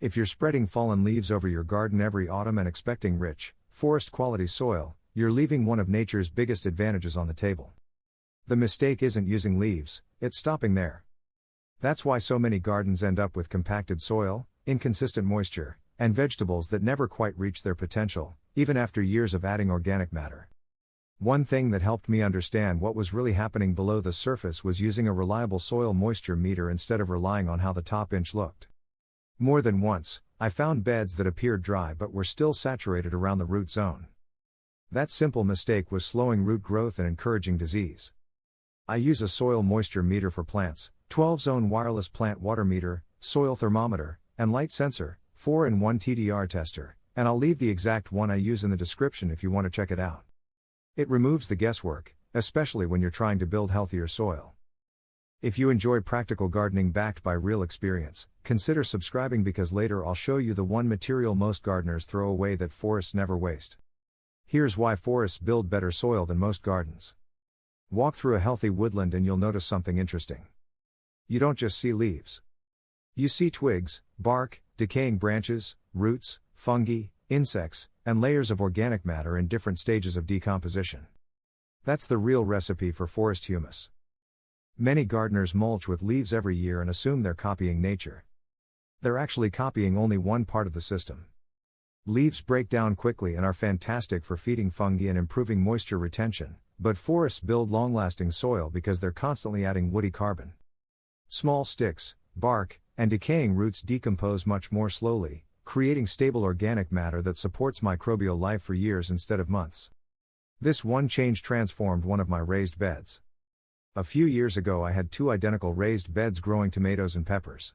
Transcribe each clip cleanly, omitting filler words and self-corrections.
If you're spreading fallen leaves over your garden every autumn and expecting rich, forest-quality soil, you're leaving one of nature's biggest advantages on the table. The mistake isn't using leaves, it's stopping there. That's why so many gardens end up with compacted soil, inconsistent moisture, and vegetables that never quite reach their potential, even after years of adding organic matter. One thing that helped me understand what was really happening below the surface was using a reliable soil moisture meter instead of relying on how the top inch looked. More than once, I found beds that appeared dry but were still saturated around the root zone. That simple mistake was slowing root growth and encouraging disease. I use a soil moisture meter for plants, 12-zone wireless plant water meter, soil thermometer, and light sensor, 4-in-1 TDR tester, and I'll leave the exact one I use in the description if you want to check it out. It removes the guesswork, especially when you're trying to build healthier soil. If you enjoy practical gardening backed by real experience, consider subscribing because later I'll show you the one material most gardeners throw away that forests never waste. Here's why forests build better soil than most gardens. Walk through a healthy woodland and you'll notice something interesting. You don't just see leaves. You see twigs, bark, decaying branches, roots, fungi, insects, and layers of organic matter in different stages of decomposition. That's the real recipe for forest humus. Many gardeners mulch with leaves every year and assume they're copying nature. They're actually copying only one part of the system. Leaves break down quickly and are fantastic for feeding fungi and improving moisture retention, but forests build long-lasting soil because they're constantly adding woody carbon. Small sticks, bark, and decaying roots decompose much more slowly, creating stable organic matter that supports microbial life for years instead of months. This one change transformed one of my raised beds. A few years ago I had two identical raised beds growing tomatoes and peppers.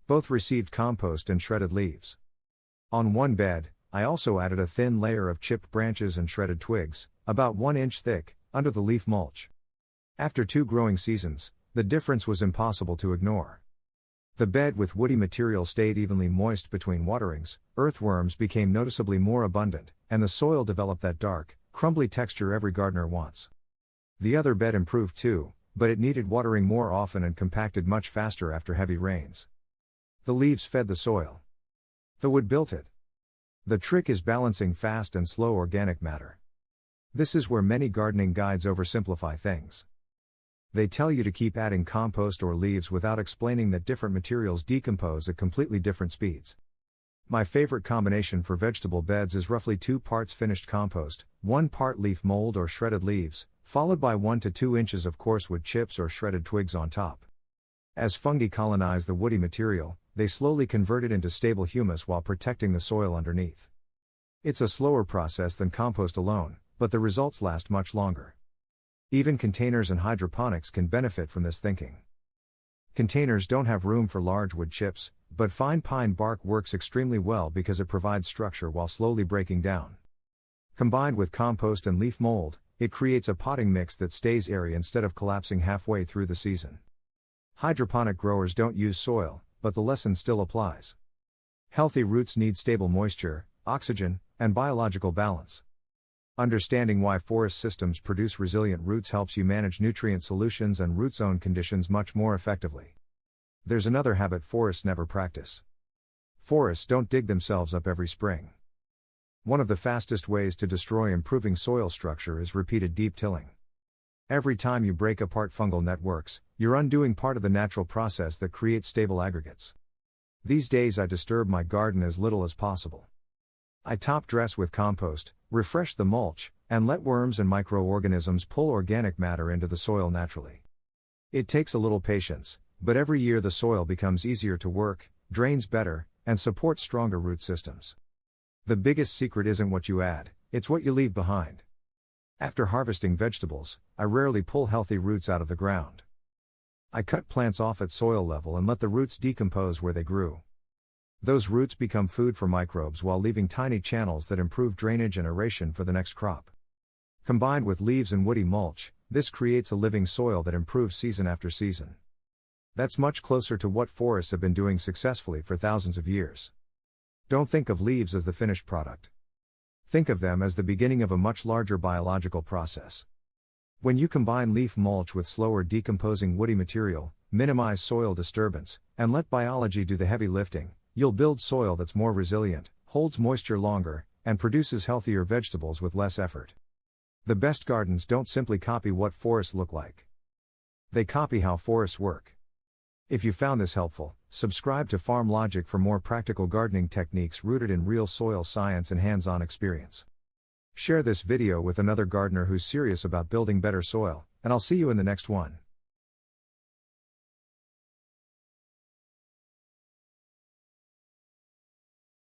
Both received compost and shredded leaves. On one bed, I also added a thin layer of chipped branches and shredded twigs, about 1 inch thick, under the leaf mulch. After 2 growing seasons, the difference was impossible to ignore. The bed with woody material stayed evenly moist between waterings, earthworms became noticeably more abundant, and the soil developed that dark, crumbly texture every gardener wants. The other bed improved too, but it needed watering more often and compacted much faster after heavy rains. The leaves fed the soil. The wood built it. The trick is balancing fast and slow organic matter. This is where many gardening guides oversimplify things. They tell you to keep adding compost or leaves without explaining that different materials decompose at completely different speeds. My favorite combination for vegetable beds is roughly 2 parts finished compost, 1 part leaf mold or shredded leaves, followed by 1 to 2 inches of coarse wood chips or shredded twigs on top. As fungi colonize the woody material, they slowly convert it into stable humus while protecting the soil underneath. It's a slower process than compost alone, but the results last much longer. Even containers and hydroponics can benefit from this thinking. Containers don't have room for large wood chips, but fine pine bark works extremely well because it provides structure while slowly breaking down. Combined with compost and leaf mold, it creates a potting mix that stays airy instead of collapsing halfway through the season. Hydroponic growers don't use soil, but the lesson still applies. Healthy roots need stable moisture, oxygen, and biological balance. Understanding why forest systems produce resilient roots helps you manage nutrient solutions and root zone conditions much more effectively. There's another habit forests never practice. Forests don't dig themselves up every spring. One of the fastest ways to destroy improving soil structure is repeated deep tilling. Every time you break apart fungal networks, you're undoing part of the natural process that creates stable aggregates. These days I disturb my garden as little as possible. I top dress with compost, refresh the mulch, and let worms and microorganisms pull organic matter into the soil naturally. It takes a little patience, but every year the soil becomes easier to work, drains better, and supports stronger root systems. The biggest secret isn't what you add, it's what you leave behind. After harvesting vegetables, I rarely pull healthy roots out of the ground. I cut plants off at soil level and let the roots decompose where they grew. Those roots become food for microbes while leaving tiny channels that improve drainage and aeration for the next crop. Combined with leaves and woody mulch, this creates a living soil that improves season after season. That's much closer to what forests have been doing successfully for thousands of years. Don't think of leaves as the finished product. Think of them as the beginning of a much larger biological process. When you combine leaf mulch with slower decomposing woody material, minimize soil disturbance, and let biology do the heavy lifting, You'll build soil that's more resilient, holds moisture longer, and produces healthier vegetables with less effort. The best gardens don't simply copy what forests look like. They copy how forests work. If you found this helpful, subscribe to Farm Logic for more practical gardening techniques rooted in real soil science and hands-on experience. Share this video with another gardener who's serious about building better soil, and I'll see you in the next one.